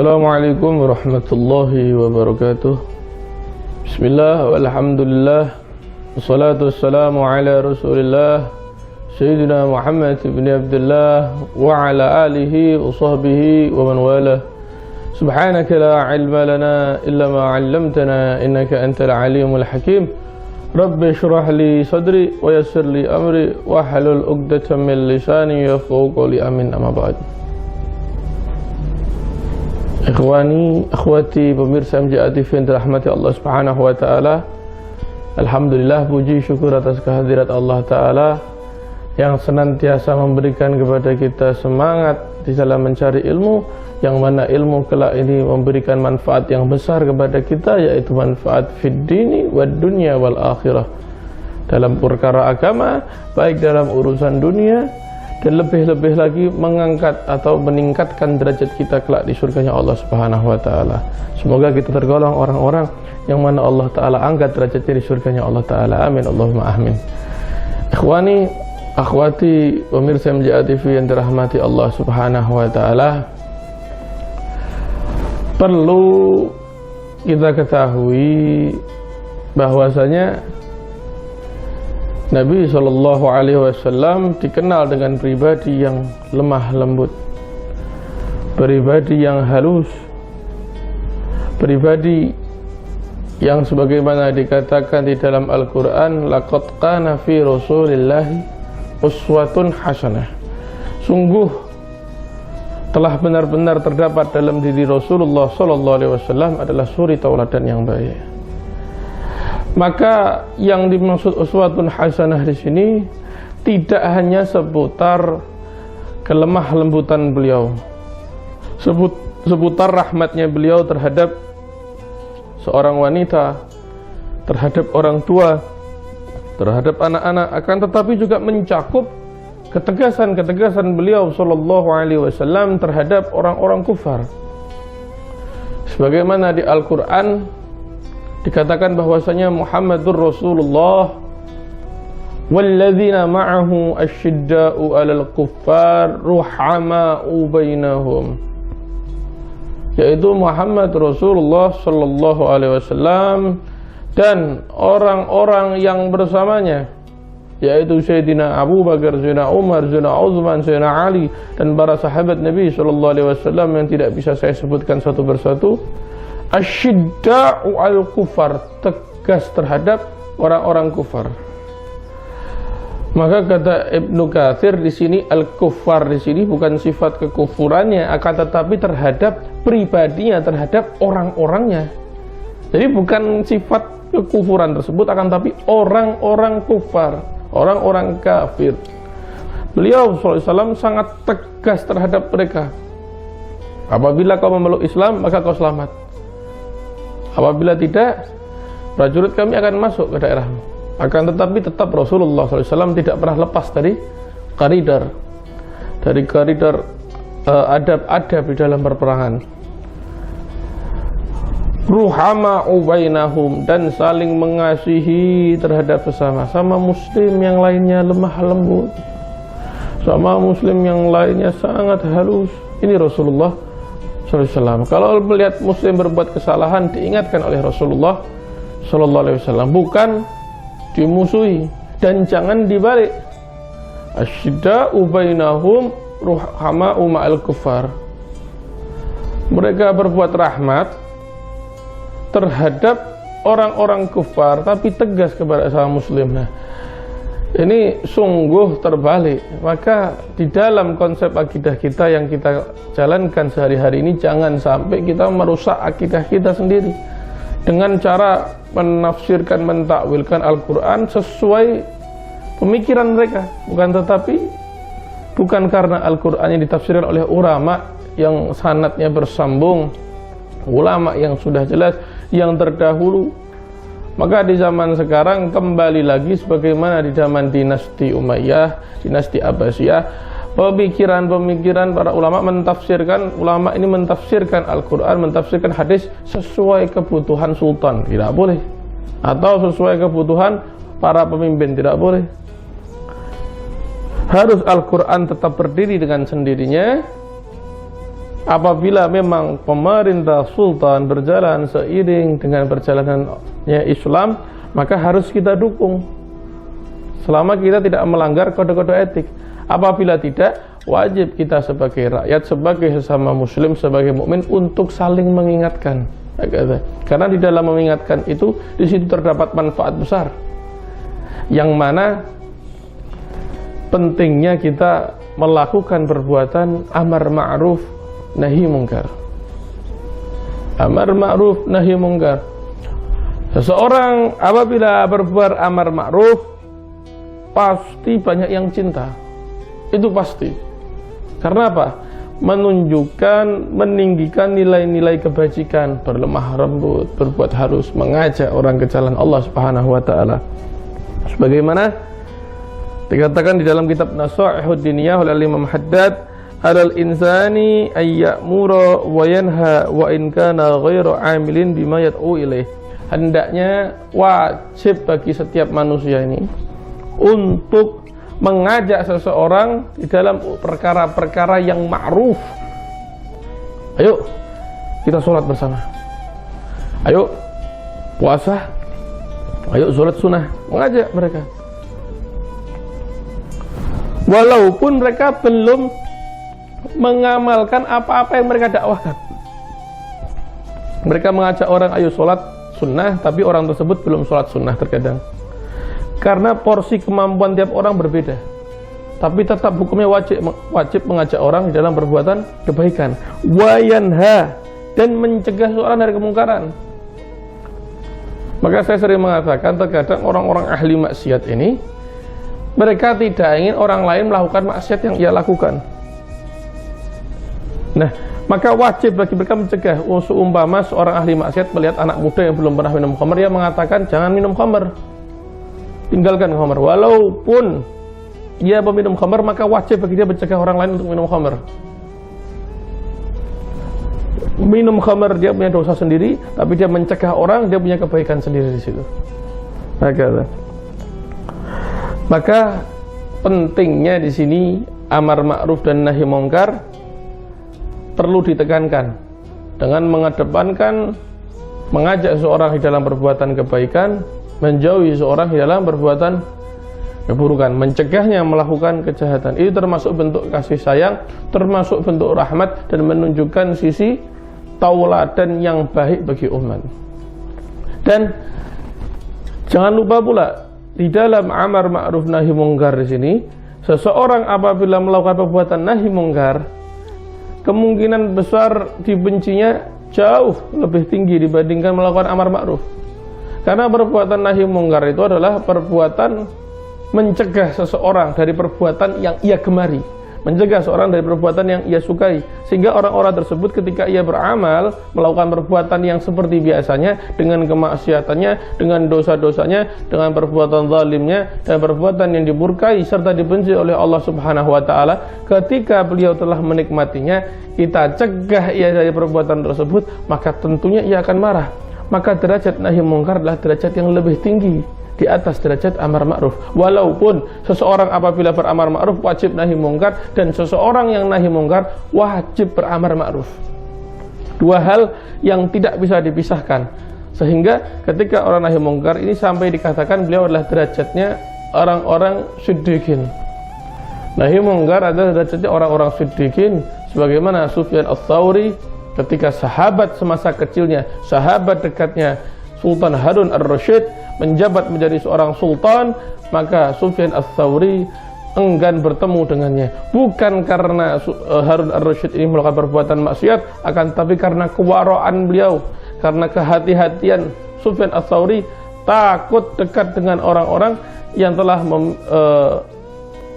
Assalamualaikum warahmatullahi wabarakatuh. Bismillah walhamdulillah, wassalatu wassalamu ala rasulillah Sayyidina Muhammad ibn Abdullah wa ala alihi wa sahbihi wa man wala. Subhanaka la ilma lana illa ma 'allamtana innaka antal alimul hakim. Rabbi shrah li sadri wa yassir li amri wa halul 'uqdatam min lisani yafqahu qawli. Amin. Amma ba'd. Ikhwani, akhwati, pemirsa MJA TV yang dirahmati Allah Subhanahu wa taala. Alhamdulillah, puji syukur atas kehadirat Allah taala yang senantiasa memberikan kepada kita semangat di dalam mencari ilmu, yang mana ilmu kelak ini memberikan manfaat yang besar kepada kita, yaitu manfaat fid dini wad dunya wal akhirah, dalam perkara agama, baik dalam urusan dunia, dan lebih-lebih lagi mengangkat atau meningkatkan derajat kita kelak di surganya Allah Subhanahu wa taala. Semoga kita tergolong orang-orang yang mana Allah taala angkat derajatnya di surganya Allah taala. Amin Allahumma amin. Ikhwani, akhwati, pemirsa MJA TV yang dirahmati Allah Subhanahu wa taala, perlu kita ketahui bahwasanya Nabi SAW dikenal dengan pribadi yang lemah lembut, pribadi yang halus, pribadi yang sebagaimana dikatakan di dalam Al-Quran, laqad kana fi rasulillahi uswatun hasanah. Sungguh telah benar-benar terdapat dalam diri Rasulullah SAW adalah suri tauladan yang baik. Maka yang dimaksud uswatun hasanah di sini tidak hanya seputar kelemah lembutan beliau, seputar rahmatnya beliau terhadap seorang wanita, terhadap orang tua, terhadap anak-anak, akan tetapi juga mencakup ketegasan-ketegasan beliau sallallahu alaihi wasallam terhadap orang-orang kufar. Sebagaimana di Al-Qur'an dikatakan bahwasanya Muhammadur Rasulullah walladzina ma'ahu asyidda'u 'alal kuffar ruhama'u bainahum, yaitu Muhammad Rasulullah sallallahu alaihi wasallam dan orang-orang yang bersamanya, yaitu Sayyidina Abu Bakar, Sayyidina Umar, Sayyidina Utsman, Sayyidina Ali, dan para sahabat Nabi sallallahu alaihi wasallam yang tidak bisa saya sebutkan satu persatu. Asyidda'u al-kufar, tegas terhadap orang-orang kufar. Maka kata Ibnu Katsir di sini, al-kufar di sini bukan sifat kekufurannya, akan tetapi terhadap pribadinya, terhadap orang-orangnya. Jadi bukan sifat kekufuran tersebut, akan tapi orang-orang kufar, orang-orang kafir. Beliau SAW sangat tegas terhadap mereka. Apabila kau memeluk Islam, maka kau selamat. Apabila tidak, prajurit kami akan masuk ke daerahmu. Akan tetapi tetap Rasulullah SAW tidak pernah lepas dari koridor adab-adab di dalam perperangan. Ruhama'u bainahum, dan saling mengasihi terhadap sesama. Sama muslim yang lainnya lemah lembut, sama muslim yang lainnya sangat halus. Ini Rasulullah SAW. Kalau melihat muslim berbuat kesalahan, diingatkan oleh Rasulullah SAW, bukan dimusuhi, dan jangan dibalik. Asyidda'u bainahum ruhama'u ma'al kufar. Mereka berbuat rahmat terhadap orang-orang kufar, tapi tegas kepada sama muslim. Nah, ini sungguh terbalik. Maka di dalam konsep akidah kita yang kita jalankan sehari-hari ini, jangan sampai kita merusak akidah kita sendiri dengan cara menafsirkan, mentakwilkan Al-Quran sesuai pemikiran mereka, bukan karena Al-Quran yang ditafsirkan oleh ulama yang sanadnya bersambung, ulama yang sudah jelas, yang terdahulu. Maka di zaman sekarang kembali lagi sebagaimana di zaman dinasti Umayyah, dinasti Abbasiyah, pemikiran-pemikiran para ulama ini mentafsirkan Al-Quran, mentafsirkan hadis sesuai kebutuhan sultan, tidak boleh, atau sesuai kebutuhan para pemimpin, tidak boleh. Harus Al-Quran tetap berdiri dengan sendirinya, apabila memang pemerintah sultan berjalan seiring dengan perjalanannya Islam, maka harus kita dukung selama kita tidak melanggar kode-kode etik. Apabila tidak, wajib kita sebagai rakyat, sebagai sesama muslim, sebagai mukmin untuk saling mengingatkan. Karena di dalam mengingatkan itu, di situ terdapat manfaat besar, yang mana pentingnya kita melakukan perbuatan amar ma'ruf nahi mungkar. Amar ma'ruf nahi mungkar. Seseorang apabila berbuat amar ma'ruf, pasti banyak yang cinta. Itu pasti. Karena apa? Menunjukkan, meninggikan nilai-nilai kebajikan, berlemah lembut, berbuat halus, mengajak orang ke jalan Allah Subhanahu wa taala. Sebagaimana dikatakan di dalam kitab Nasaihud Diniyah oleh Imam Haddad, alal insani ayyamura wa yanha wa in kana ghairu amilin bima yad'u ilaih. Hendaknya wajib bagi setiap manusia ini untuk mengajak seseorang di dalam perkara-perkara yang ma'ruf. Ayo kita sholat bersama, ayo puasa, ayo sholat sunnah, mengajak mereka walaupun mereka belum mengamalkan apa-apa yang mereka dakwahkan. Mereka mengajak orang ayo sholat sunnah, tapi orang tersebut belum sholat sunnah terkadang, karena porsi kemampuan tiap orang berbeda. Tapi tetap hukumnya wajib mengajak orang di dalam perbuatan kebaikan, wayanha, dan mencegah seorang dari kemungkaran. Maka saya sering mengatakan, terkadang orang-orang ahli maksiat ini, mereka tidak ingin orang lain melakukan maksiat yang ia lakukan. Nah, maka wajib bagi mereka mencegah. Seumpama seorang ahli maksiat melihat anak muda yang belum pernah minum khamr, dia mengatakan jangan minum khamr, tinggalkan khamr. Walaupun dia peminum khamr, maka wajib bagi dia mencegah orang lain untuk minum khamr. Minum khamr dia punya dosa sendiri, tapi dia mencegah orang, dia punya kebaikan sendiri di situ. Maka pentingnya di sini amar ma'ruf dan nahi mungkar perlu ditekankan dengan mengedepankan mengajak seorang di dalam perbuatan kebaikan, menjauhi seorang di dalam perbuatan keburukan, mencegahnya melakukan kejahatan. Itu termasuk bentuk kasih sayang, termasuk bentuk rahmat, dan menunjukkan sisi tauladan yang baik bagi umat. Dan jangan lupa pula di dalam amar ma'ruf nahi mungkar di sini, seseorang apabila melakukan perbuatan nahi mungkar, kemungkinan besar dibencinya jauh lebih tinggi dibandingkan melakukan amar ma'ruf. Karena perbuatan nahi mungkar itu adalah perbuatan mencegah seseorang dari perbuatan yang ia gemari, mencegah seorang dari perbuatan yang ia sukai, sehingga orang-orang tersebut ketika ia beramal melakukan perbuatan yang seperti biasanya, dengan kemaksiatannya, dengan dosa-dosanya, dengan perbuatan zalimnya, dan perbuatan yang dimurkai serta dibenci oleh Allah Subhanahu wa taala, ketika beliau telah menikmatinya, kita cegah ia dari perbuatan tersebut, maka tentunya ia akan marah. Maka derajat nahi mungkar adalah derajat yang lebih tinggi di atas derajat amar ma'ruf. Walaupun seseorang apabila beramar ma'ruf wajib nahi mungkar, dan seseorang yang nahi mungkar wajib beramar ma'ruf. Dua hal yang tidak bisa dipisahkan. Sehingga ketika orang nahi mungkar ini sampai dikatakan beliau adalah derajatnya orang-orang siddiqin. Nahi mungkar adalah derajatnya orang-orang siddiqin, sebagaimana Sufyan Ats-Tsauri ketika sahabat semasa kecilnya, sahabat dekatnya Sultan Harun ar-Rasyid menjabat menjadi seorang sultan, maka Sufyan Ats-Tsauri enggan bertemu dengannya, bukan karena Harun ar-Rasyid ini melakukan perbuatan maksiat, akan tapi karena kewaraan beliau, karena kehati-hatian Sufyan Ats-Tsauri, takut dekat dengan orang-orang yang telah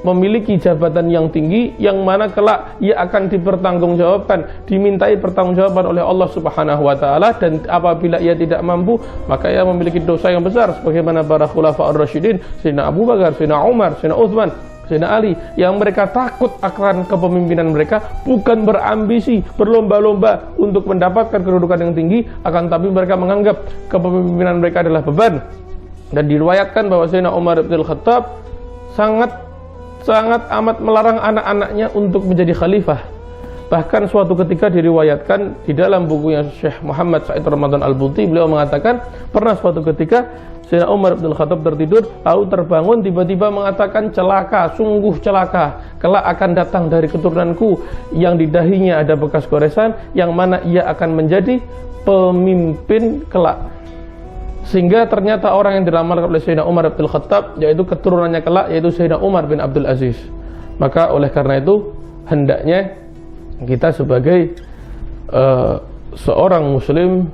memiliki jabatan yang tinggi, yang mana kelak ia akan dipertanggungjawabkan, dimintai pertanggungjawaban oleh Allah Subhanahu wa taala, dan apabila ia tidak mampu, maka ia memiliki dosa yang besar, sebagaimana para khulafa ar-rasyidin, Sayyidina Abu Bakar, Sayyidina Umar, Sayyidina Utsman, Sayyidina Ali, yang mereka takut akan kepemimpinan mereka, bukan berambisi, berlomba-lomba untuk mendapatkan kedudukan yang tinggi, akan tapi mereka menganggap kepemimpinan mereka adalah beban. Dan diriwayatkan bahwa Sayyidina Umar bin Khattab sangat amat melarang anak-anaknya untuk menjadi khalifah. Bahkan suatu ketika diriwayatkan di dalam bukunya Syekh Muhammad Said Ramadan Al-Buti, beliau mengatakan pernah suatu ketika Sayyidina Umar bin Khattab tertidur, lalu terbangun tiba-tiba mengatakan, celaka, sungguh celaka, kelak akan datang dari keturunanku yang di dahinya ada bekas goresan, yang mana ia akan menjadi pemimpin kelak. Sehingga ternyata orang yang diramalkan oleh Sayyidina Umar bin Khattab, yaitu keturunannya kelak, yaitu Sayyidina Umar bin Abdul Aziz. Maka oleh karena itu hendaknya kita sebagai seorang muslim,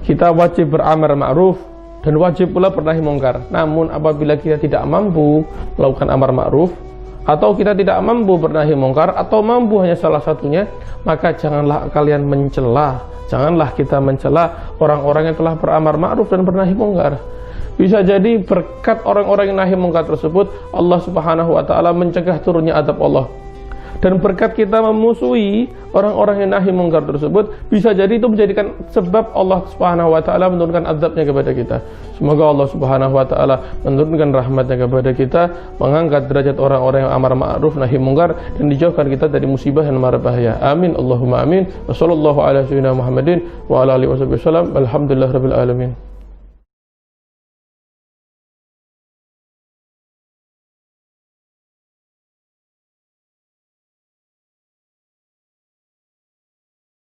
kita wajib beramar ma'ruf dan wajib pula bernahi mungkar. Namun apabila kita tidak mampu melakukan amar ma'ruf, atau kita tidak mampu bernahi mungkar, atau mampu hanya salah satunya, maka janganlah kalian mencela, janganlah kita mencela orang-orang yang telah beramar ma'ruf dan bernahi mungkar. Bisa jadi berkat orang-orang yang nahi mungkar tersebut, Allah Subhanahu wa ta'ala mencegah turunnya azab Allah. Dan berkat kita memusuhi orang-orang yang nahi mungkar tersebut, bisa jadi itu menjadikan sebab Allah Subhanahu wa ta'ala menurunkan azabnya kepada kita. Semoga Allah Subhanahu wa ta'ala menurunkan rahmatnya kepada kita, mengangkat derajat orang-orang yang amar ma'ruf nahi mungkar, dan dijauhkan kita dari musibah dan mara bahaya. Amin Allahumma amin. Wassallallahu ala sayyidina Muhammadin wa ala alihi wasallam. Alhamdulillahirabbil alamin.